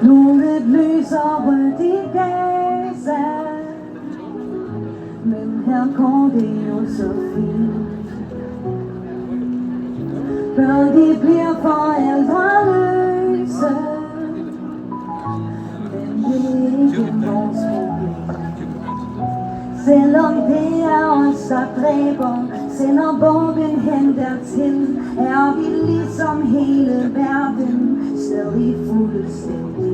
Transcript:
Nogle lyser rødt i Gaza, men her går det jo så fint. Børn de bliver forældreløse, men det er ikke vores problem. Selvom det er os, der dræber, sender bomben hen dertil, er vi ligesom hele verden stadig fuldstændig